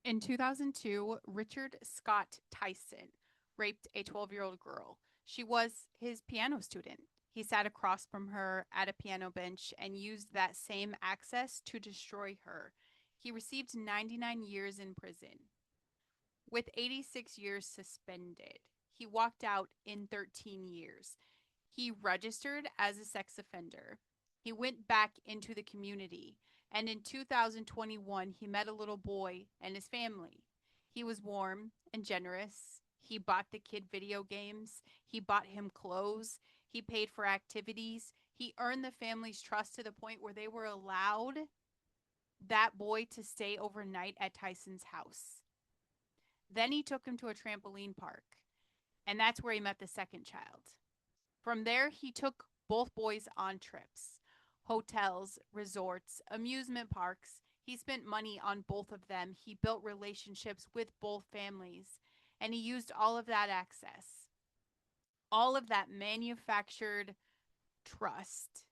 In 2002, Richard Scott Tyson raped a 12-year-old girl. She was his piano student. He sat across from her at a piano bench and used that same access to destroy her. He received 99 years in prison, with 86 years suspended. He walked out in 13 years. He registered as a sex offender. He went back into the community. And in 2021, he met a little boy and his family. He was warm and generous. He bought the kid video games. He bought him clothes. He paid for activities. He earned the family's trust to the point where they were allowed that boy to stay overnight at Tyson's house. Then he took him to a trampoline park, and that's where he met the second child. From there, he took both boys on trips, hotels, resorts, amusement parks. He spent money on both of them. He built relationships with both families, and he used all of that access, all of that manufactured trust,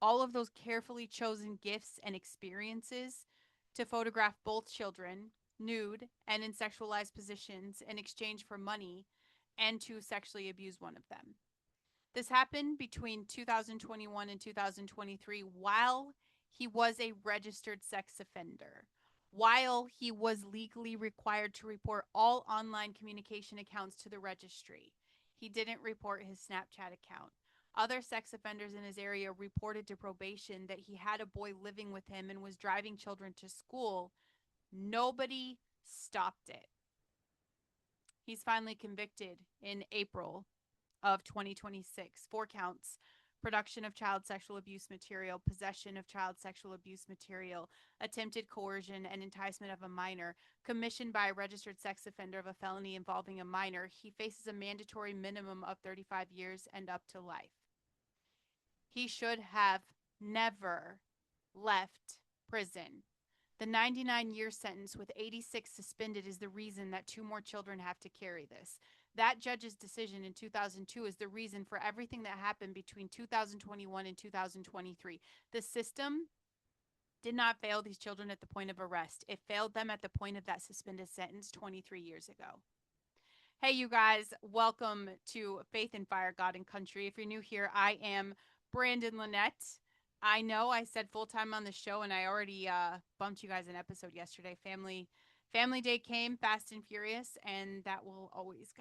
all of those carefully chosen gifts and experiences to photograph both children nude and in sexualized positions in exchange for money and to sexually abuse one of them. This happened between 2021 and 2023 while he was a registered sex offender, while he was legally required to report all online communication accounts to the registry. He didn't report his Snapchat account. Other sex offenders in his area reported to probation that he had a boy living with him and was driving children to school. Nobody stopped it. He's finally convicted in April of 2026. 4 counts: production of child sexual abuse material, possession of child sexual abuse material, attempted coercion and enticement of a minor, commissioned by a registered sex offender of a felony involving a minor. He faces a mandatory minimum of 35 years and up to life. He should have never left prison. The 99-year sentence with 86 suspended is the reason that 2 more children have to carry this. That judge's decision in 2002 is the reason for everything that happened between 2021 and 2023. The system did not fail these children at the point of arrest. It failed them at the point of that suspended sentence 23 years ago. Hey, you guys, welcome to Faith and Fire, God and Country. If you're new here, I am Brandon Lynette. I know I said full time on the show, and I already bumped you guys an episode yesterday. Family Day came fast and furious, and that will always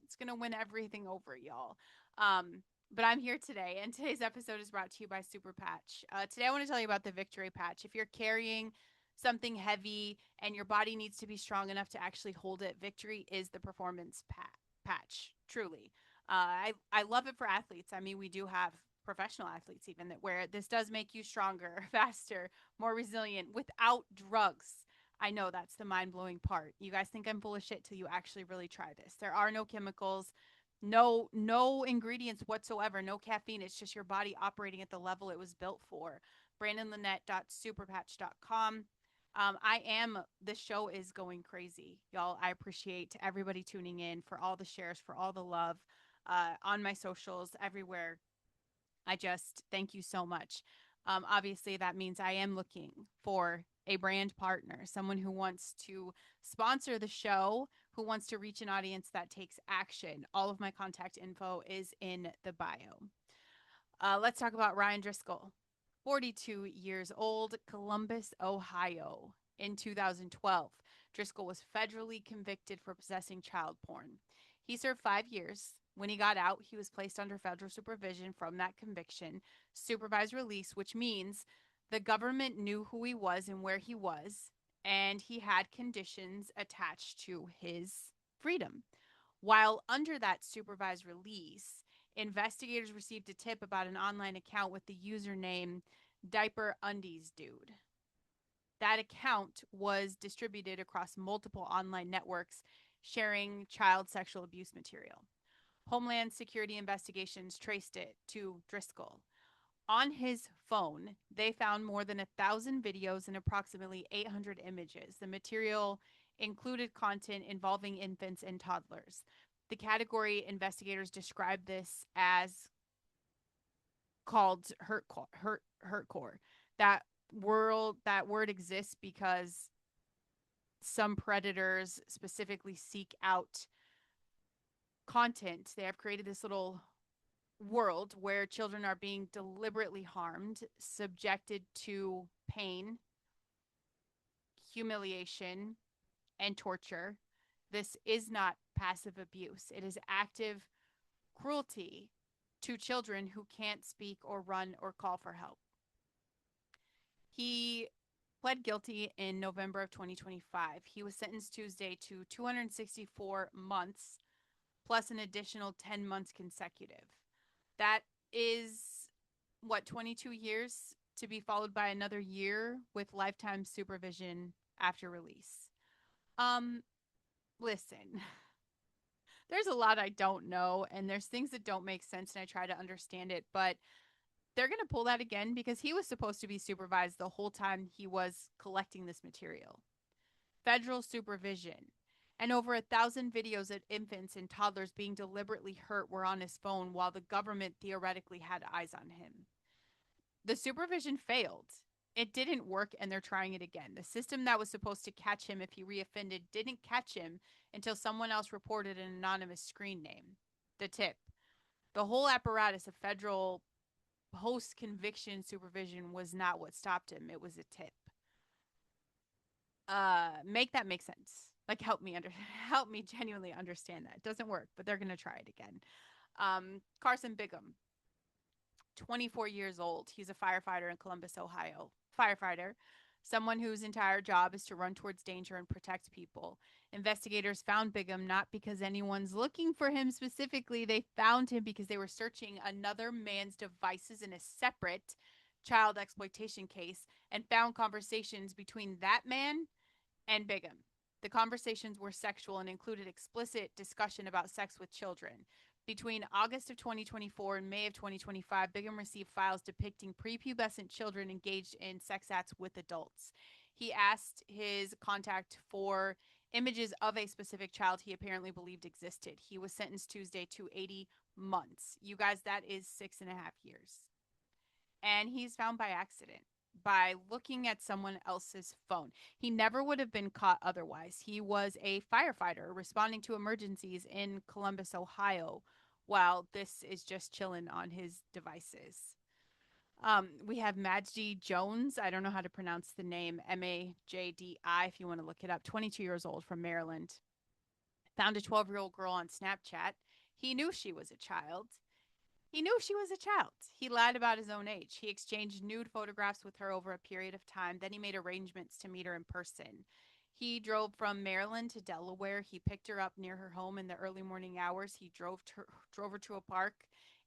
it's gonna win everything over, y'all. But I'm here today, and today's episode is brought to you by Super Patch. Today, I want to tell you about the Victory Patch. If you're carrying something heavy and your body needs to be strong enough to actually hold it, Victory is the performance patch. Truly, I love it for athletes. I mean, we do have professional athletes even that wear it. This does make you stronger, faster, more resilient without drugs. I know that's the mind-blowing part. You guys think I'm full of shit till you actually really try this. There are no chemicals, no ingredients whatsoever, no caffeine. It's just your body operating at the level it was built for. BrandonLynette.superpatch.com. The show is going crazy, y'all. I appreciate everybody tuning in, for all the shares, for all the love on my socials, everywhere. I just thank you so much. Obviously, that means I am looking for a brand partner, someone who wants to sponsor the show, who wants to reach an audience that takes action. All of my contact info is in the bio. Let's talk about Ryan Driscoll, 42 years old, Columbus, Ohio. In 2012, Driscoll was federally convicted for possessing child porn. He served 5 years. When he got out, he was placed under federal supervision from that conviction, supervised release, which means the government knew who he was and where he was, and he had conditions attached to his freedom. While under that supervised release, investigators received a tip about an online account with the username diaperundiesdude. That account was distributed across multiple online networks sharing child sexual abuse material. Homeland Security Investigations traced it to Driscoll. On his phone, they found more than 1,000 videos and approximately 800 images. The material included content involving infants and toddlers. The category investigators described this as called hurtcore. That word exists because some predators specifically seek out content. They have created this little world where children are being deliberately harmed, subjected to pain, humiliation, and torture. This is not passive abuse, it is active cruelty to children who can't speak or run or call for help. He pled guilty in November of 2025. He was sentenced Tuesday to 264 months plus an additional 10 months consecutive. That is what, 22 years to be followed by another year with lifetime supervision after release. Um Listen. There's a lot I don't know and there's things that don't make sense and I try to understand it, but they're going to pull that again because he was supposed to be supervised the whole time he was collecting this material. Federal supervision. And over 1,000 videos of infants and toddlers being deliberately hurt were on his phone while the government theoretically had eyes on him. The supervision failed. It didn't work and they're trying it again. The system that was supposed to catch him if he reoffended didn't catch him until someone else reported an anonymous screen name. The tip. The whole apparatus of federal post conviction supervision was not what stopped him. It was a tip. Make that make sense. Like help me genuinely understand that. It doesn't work, but they're gonna try it again. Carson Bigham, 24 years old. He's a firefighter in Columbus, Ohio. Firefighter, someone whose entire job is to run towards danger and protect people. Investigators found Bigham not because anyone's looking for him specifically. They found him because they were searching another man's devices in a separate child exploitation case and found conversations between that man and Bigham. The conversations were sexual and included explicit discussion about sex with children. Between August of 2024 and May of 2025, Bigham received files depicting prepubescent children engaged in sex acts with adults. He asked his contact for images of a specific child he apparently believed existed. He was sentenced Tuesday to 80 months. You guys, that is 6.5 years. And he's found by accident by looking at someone else's phone. He never would have been caught otherwise. He was a firefighter responding to emergencies in Columbus, Ohio, while this is just chilling on his devices. We have Majdi Jones. I don't know how to pronounce the name. Majdi, if you want to look it up. 22 years old from Maryland. Found a 12-year-old girl on Snapchat. He knew she was a child. He lied about his own age. He exchanged nude photographs with her over a period of time. Then he made arrangements to meet her in person. He drove from Maryland to Delaware. He picked her up near her home in the early morning hours. He drove her to a park,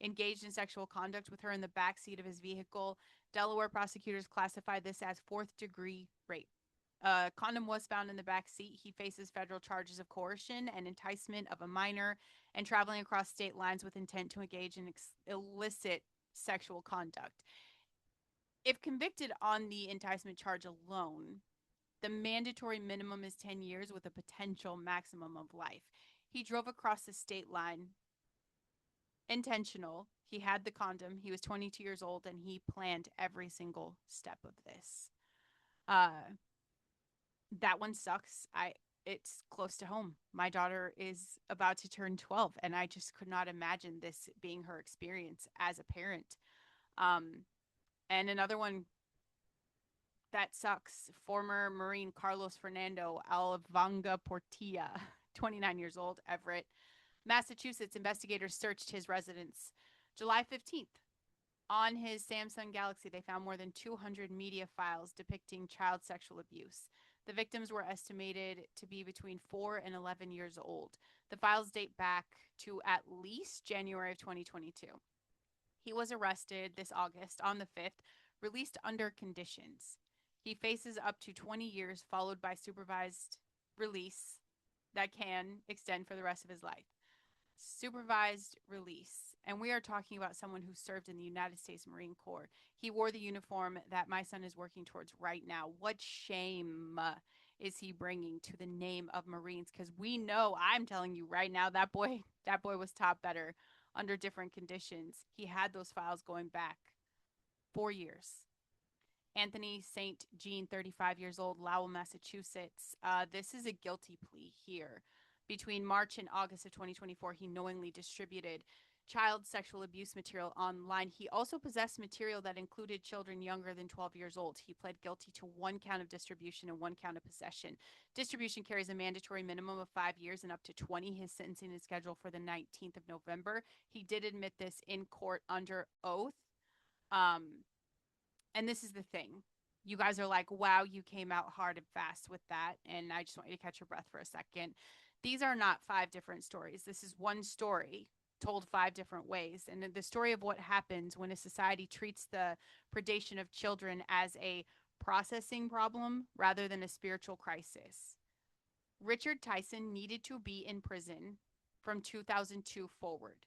engaged in sexual conduct with her in the back seat of his vehicle. Delaware prosecutors classified this as fourth-degree rape. A condom was found in the back seat. He faces federal charges of coercion and enticement of a minor and traveling across state lines with intent to engage in illicit sexual conduct. If convicted on the enticement charge alone, the mandatory minimum is 10 years with a potential maximum of life. He drove across the state line intentional. He had the condom. He was 22 years old and he planned every single step of this. That one sucks. It's close to home. My daughter is about to turn 12 and I just could not imagine this being her experience as a parent. And another one that sucks, former Marine Carlos Fernando Alvanga Portilla, 29 years old, Everett, Massachusetts. Investigators searched his residence July 15th. On his Samsung Galaxy, they found more than 200 media files depicting child sexual abuse. The victims were estimated to be between 4 and 11 years old. The files date back to at least January of 2022. He was arrested this August on the 5th, released under conditions. He faces up to 20 years, followed by supervised release that can extend for the rest of his life. Supervised release. And we are talking about someone who served in the United States Marine Corps. He wore the uniform that my son is working towards right now. What shame is he bringing to the name of Marines? Because we know, I'm telling you right now, that boy was taught better under different conditions. He had those files going back 4 years. Anthony St. Jean, 35 years old, Lowell, Massachusetts. This is a guilty plea here. Between March and August of 2024, he knowingly distributed child sexual abuse material online. He also possessed material that included children younger than 12 years old. He pled guilty to 1 count of distribution and 1 count of possession. Distribution carries a mandatory minimum of 5 years and up to 20. His sentencing is scheduled for the 19th of November. He did admit this in court under oath. And this is the thing. You guys are like, wow, you came out hard and fast with that. And I just want you to catch your breath for a second. These are not 5 different stories. This is one story told 5 different ways. And the story of what happens when a society treats the predation of children as a processing problem rather than a spiritual crisis. Richard Tyson needed to be in prison from 2002 forward.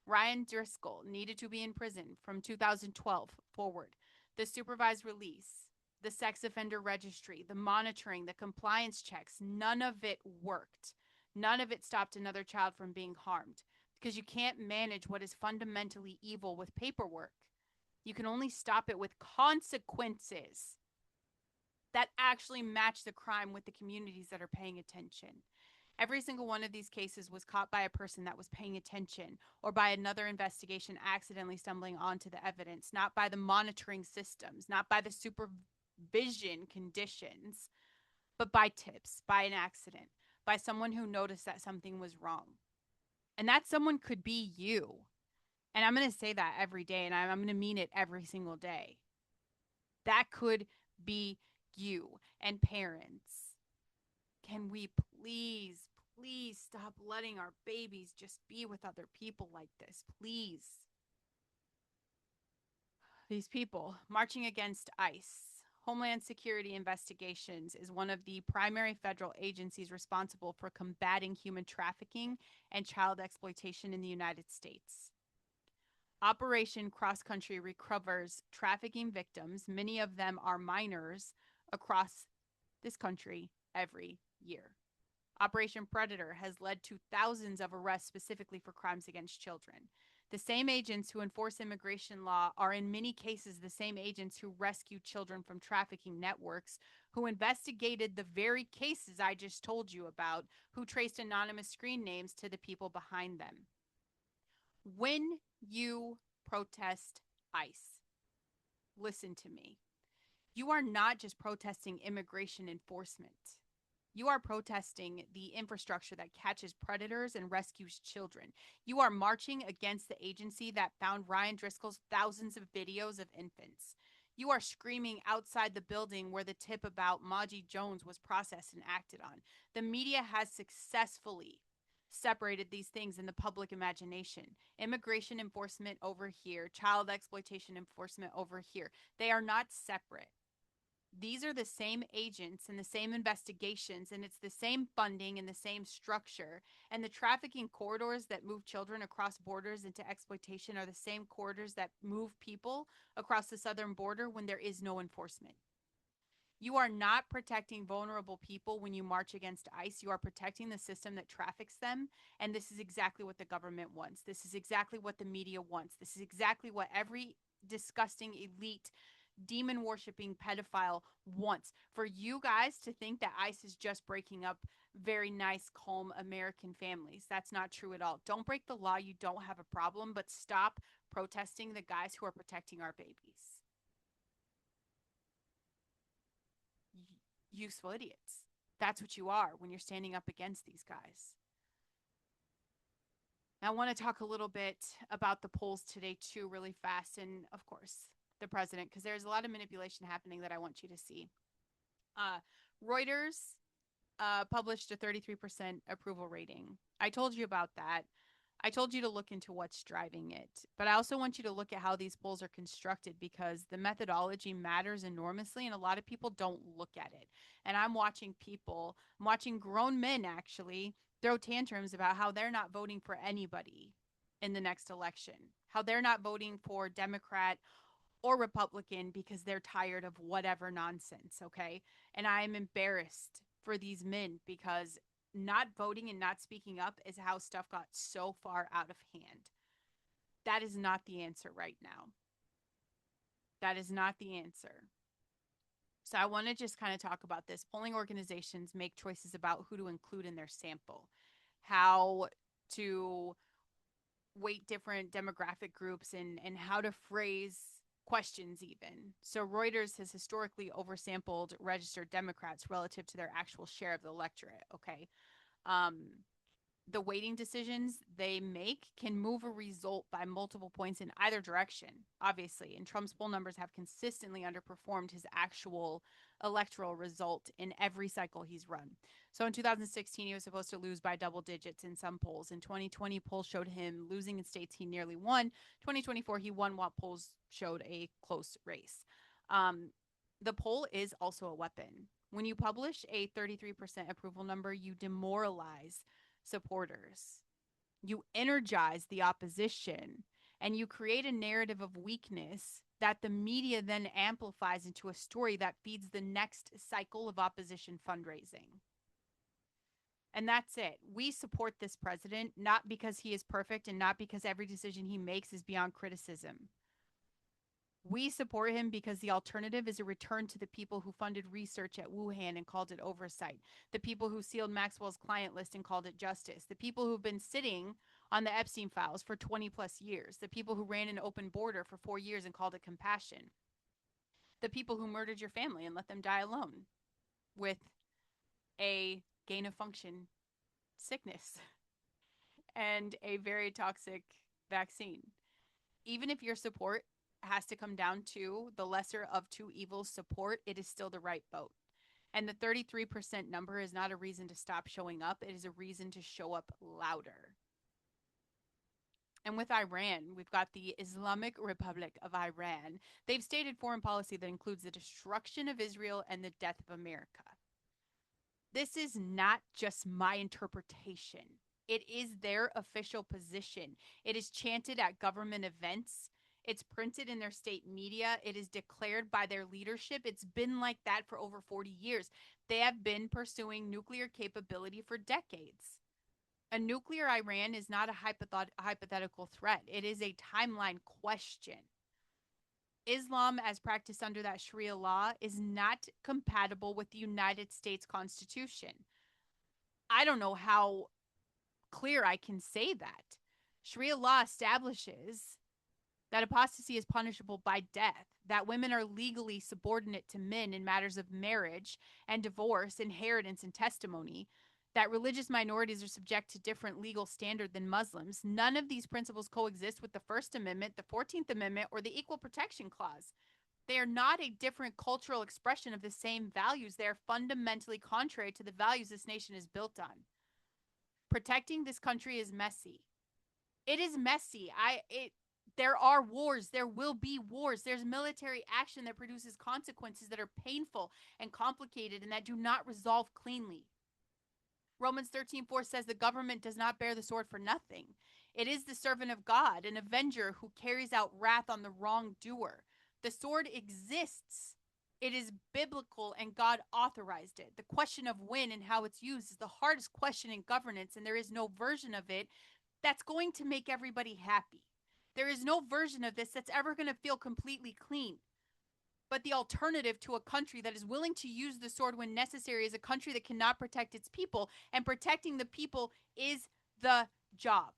Ryan Driscoll needed to be in prison from 2012 forward. The supervised release, the sex offender registry, the monitoring, the compliance checks, none of it worked. None of it stopped another child from being harmed because you can't manage what is fundamentally evil with paperwork. You can only stop it with consequences that actually match the crime with the communities that are paying attention. Every single one of these cases was caught by a person that was paying attention or by another investigation accidentally stumbling onto the evidence, not by the monitoring systems, not by the supervision conditions, but by tips, by an accident, by someone who noticed that something was wrong. And that someone could be you. And I'm going to say that every day, and I'm going to mean it every single day. That could be you. And parents, can we please stop letting our babies just be with other people like this? Please. These people marching against ICE. Homeland Security Investigations is one of the primary federal agencies responsible for combating human trafficking and child exploitation in the United States. Operation Cross Country recovers trafficking victims, many of them are minors, across this country every year. Operation Predator has led to thousands of arrests specifically for crimes against children. The same agents who enforce immigration law are in many cases the same agents who rescue children from trafficking networks, who investigated the very cases I just told you about, who traced anonymous screen names to the people behind them. When you protest ICE, listen to me. You are not just protesting immigration enforcement. You are protesting the infrastructure that catches predators and rescues children. You are marching against the agency that found Ryan Driscoll's thousands of videos of infants. You are screaming outside the building where the tip about Maji Jones was processed and acted on. The media has successfully separated these things in the public imagination. Immigration enforcement over here, child exploitation enforcement over here. They are not separate. These are the same agents and the same investigations, and it's the same funding and the same structure. And the trafficking corridors that move children across borders into exploitation are the same corridors that move people across the southern border when there is no enforcement. You are not protecting vulnerable people when you march against ICE. You are protecting the system that traffics them. And this is exactly what the government wants. This is exactly what the media wants. This is exactly what every disgusting elite demon worshipping pedophile wants. For you guys to think that ICE is just breaking up very nice, calm American families. That's not true at all. Don't break the law. You don't have a problem, but stop protesting the guys who are protecting our babies. Useful idiots. That's what you are when you're standing up against these guys. Now, I want to talk a little bit about the polls today too, really fast, and of course the president, because there's a lot of manipulation happening that I want you to see. Reuters published a 33% approval rating. I told you about that. I told you to look into what's driving it, but I also want you to look at how these polls are constructed, because the methodology matters enormously and a lot of people don't look at it. And I'm watching grown men actually throw tantrums about how they're not voting for anybody in the next election, how they're not voting for Democrat or Republican because they're tired of whatever nonsense, okay? And I'm embarrassed for these men, because not voting and not speaking up is how stuff got so far out of hand. That is not the answer right now. That is not the answer. So I want to just kind of talk about this. Polling organizations make choices about who to include in their sample, how to weight different demographic groups, and how to phrase questions even. So Reuters has historically oversampled registered Democrats relative to their actual share of the electorate. Okay. Um, the weighting decisions they make can move a result by multiple points in either direction, obviously. And Trump's poll numbers have consistently underperformed his actual electoral result in every cycle he's run. So in 2016, he was supposed to lose by double digits in some polls. In 2020, polls showed him losing in states he nearly won. 2024, he won what polls showed a close race. The poll is also a weapon. When you publish a 33% approval number, you demoralize supporters. You energize the opposition and you create a narrative of weakness that the media then amplifies into a story that feeds the next cycle of opposition fundraising. And that's it. We support this president not because he is perfect and not because every decision he makes is beyond criticism. We support him because the alternative is a return to the people who funded research at Wuhan and called it oversight, the people who sealed Maxwell's client list and called it justice, the people who've been sitting on the Epstein files for 20 plus years, the people who ran an open border for 4 years and called it compassion, the people who murdered your family and let them die alone with a gain of function sickness and a very toxic vaccine. Even if your support has to come down to the lesser of two evils support, it is still the right vote. And the 33% number is not a reason to stop showing up. It is a reason to show up louder. And with Iran, we've got the Islamic Republic of Iran. They've stated foreign policy that includes the destruction of Israel and the death of America. This is not just my interpretation. It is their official position. It is chanted at government events. It's printed in their state media. It is declared by their leadership. It's been like that for over 40 years. They have been pursuing nuclear capability for decades. A nuclear Iran is not a hypothetical threat. It is a timeline question. Islam, as practiced under that Sharia law, is not compatible with the United States Constitution. I don't know how clear I can say that. Sharia law establishes that apostasy is punishable by death, that women are legally subordinate to men in matters of marriage and divorce, inheritance, and testimony, that religious minorities are subject to different legal standard than Muslims. None of these principles coexist with the First Amendment, the 14th Amendment, or the Equal Protection Clause. They are not a different cultural expression of the same values. They are fundamentally contrary to the values this nation is built on. Protecting this country is messy. It is messy. There are wars. There will be wars. There's military action that produces consequences that are painful and complicated and that do not resolve cleanly. Romans 13:4 says the government does not bear the sword for nothing. It is the servant of God, an avenger who carries out wrath on the wrongdoer. The sword exists. It is biblical and God authorized it. The question of when and how it's used is the hardest question in governance, and there is no version of it that's going to make everybody happy. There is no version of this that's ever going to feel completely clean. But the alternative to a country that is willing to use the sword when necessary is a country that cannot protect its people, and protecting the people is the job.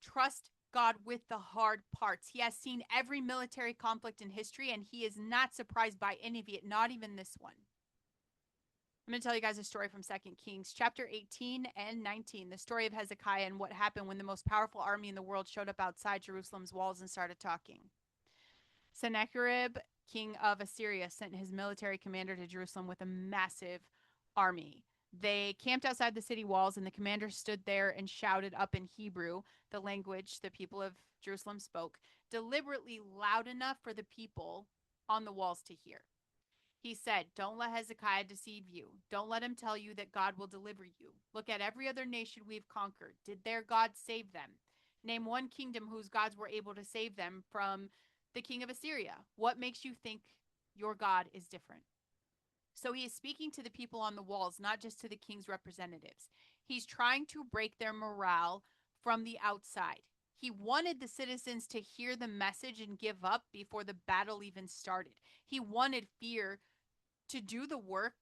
Trust God with the hard parts. He has seen every military conflict in history, and he is not surprised by any of it, not even this one. I'm going to tell you guys a story from 2 Kings, chapter 18 and 19, the story of Hezekiah and what happened when the most powerful army in the world showed up outside Jerusalem's walls and started talking. Sennacherib, king of Assyria, sent his military commander to Jerusalem with a massive army. They camped outside the city walls, and the commander stood there and shouted up in Hebrew, the language the people of Jerusalem spoke, deliberately loud enough for the people on the walls to hear. He said, "Don't let Hezekiah deceive you. Don't let him tell you that God will deliver you. Look at every other nation we've conquered. Did their God save them? Name one kingdom whose gods were able to save them from the king of Assyria. What makes you think your God is different?" So he is speaking to the people on the walls, not just to the king's representatives. He's trying to break their morale from the outside. He wanted the citizens to hear the message and give up before the battle even started. He wanted fear to do the work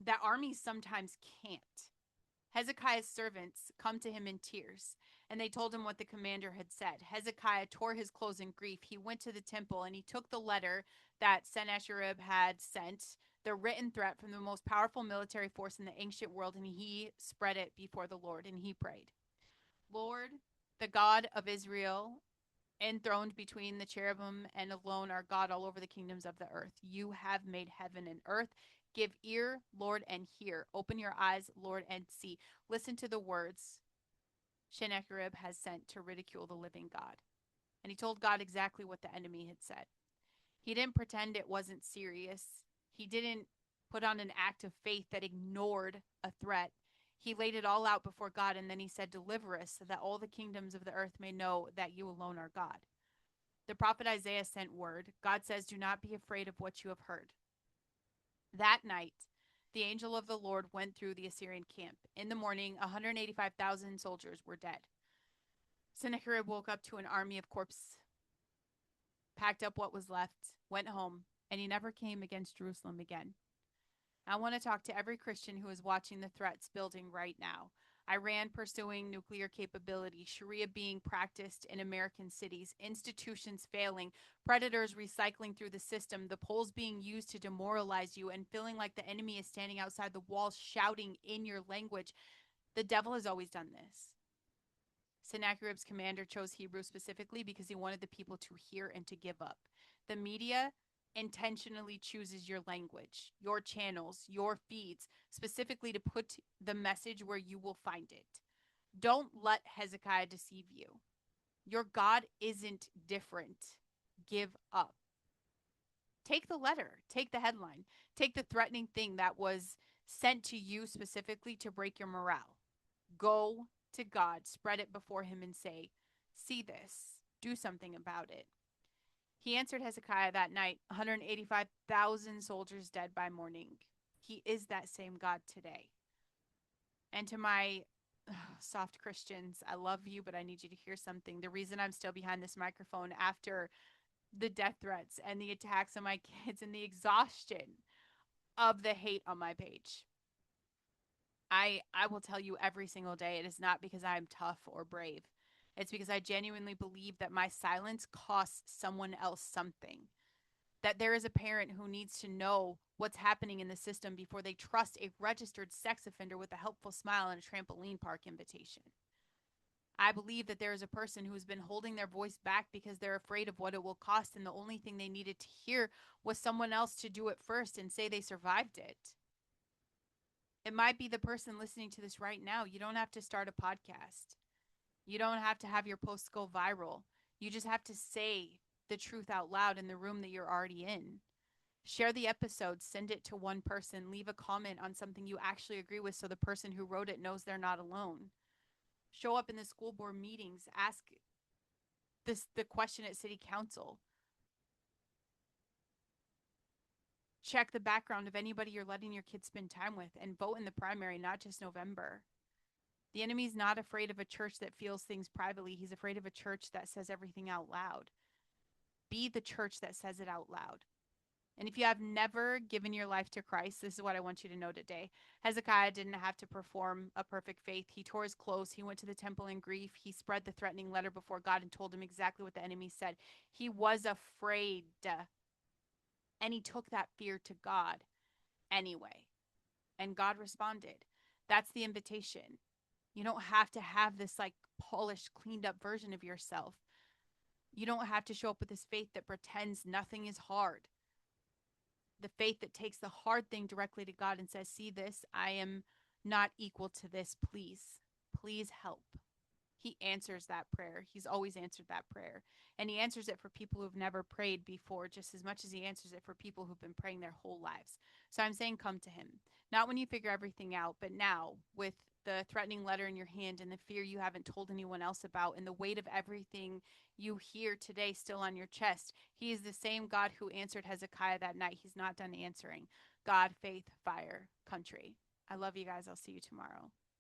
that armies sometimes can't. Hezekiah's servants come to him in tears, and they told him what the commander had said. Hezekiah tore his clothes in grief. He went to the temple, and he took the letter that Sennacherib had sent, the written threat from the most powerful military force in the ancient world, and he spread it before the Lord, and he prayed, Lord, the God of Israel, enthroned between the cherubim and alone our God all over the kingdoms of the earth. You have made heaven and earth. Give ear, Lord, and hear. Open your eyes, Lord, and see. Listen to the words Sennacherib has sent to ridicule the living God. And he told God exactly what the enemy had said. He didn't pretend it wasn't serious. He didn't put on an act of faith that ignored a threat. He laid it all out before God, and then he said, deliver us so that all the kingdoms of the earth may know that you alone are God. The prophet Isaiah sent word. God says, do not be afraid of what you have heard. That night, the angel of the Lord went through the Assyrian camp. In the morning, 185,000 soldiers were dead. Sennacherib woke up to an army of corpses, packed up what was left, went home, and he never came against Jerusalem again. I want to talk to every Christian who is watching the threats building right now. Iran pursuing nuclear capability, Sharia being practiced in American cities, institutions failing, predators recycling through the system, the polls being used to demoralize you, and feeling like the enemy is standing outside the walls shouting in your language. The devil has always done this. Sennacherib's commander chose Hebrew specifically because he wanted the people to hear and to give up. The media intentionally chooses your language, your channels, your feeds, specifically to put the message where you will find it. Don't let Hezekiah deceive you. Your God isn't different. Give up. Take the letter, take the headline, take the threatening thing that was sent to you specifically to break your morale. Go to God, spread it before him and say, see this, do something about it. He answered Hezekiah that night, 185,000 soldiers dead by morning. He is that same God today. And to my soft Christians, I love you, but I need you to hear something. The reason I'm still behind this microphone after the death threats and the attacks on my kids and the exhaustion of the hate on my page, I will tell you every single day, it is not because I'm tough or brave. It's because I genuinely believe that my silence costs someone else something. That there is a parent who needs to know what's happening in the system before they trust a registered sex offender with a helpful smile and a trampoline park invitation. I believe that there is a person who has been holding their voice back because they're afraid of what it will cost, and the only thing they needed to hear was someone else to do it first and say they survived it. It might be the person listening to this right now. You don't have to start a podcast. You don't have to have your posts go viral. You just have to say the truth out loud in the room that you're already in. Share the episode, send it to one person, leave a comment on something you actually agree with so the person who wrote it knows they're not alone. Show up in the school board meetings, ask the question at city council. Check the background of anybody you're letting your kids spend time with, and vote in the primary, not just November. The enemy's not afraid of a church that feels things privately. He's afraid of a church that says everything out loud. Be the church that says it out loud. And if you have never given your life to Christ, this is what I want you to know today. Hezekiah didn't have to perform a perfect faith. He tore his clothes. He went to the temple in grief. He spread the threatening letter before God and told him exactly what the enemy said. He was afraid, and he took that fear to God anyway. And God responded. That's the invitation. You don't have to have this like polished, cleaned up version of yourself. You don't have to show up with this faith that pretends nothing is hard. The faith that takes the hard thing directly to God and says, see this, I am not equal to this. Please, please help. He answers that prayer. He's always answered that prayer. And he answers it for people who've never prayed before, just as much as he answers it for people who've been praying their whole lives. So I'm saying come to him. Not when you figure everything out, but now with the threatening letter in your hand and the fear you haven't told anyone else about and the weight of everything you hear today still on your chest. He is the same God who answered Hezekiah that night. He's not done answering. God, faith, fire, country. I love you guys. I'll see you tomorrow.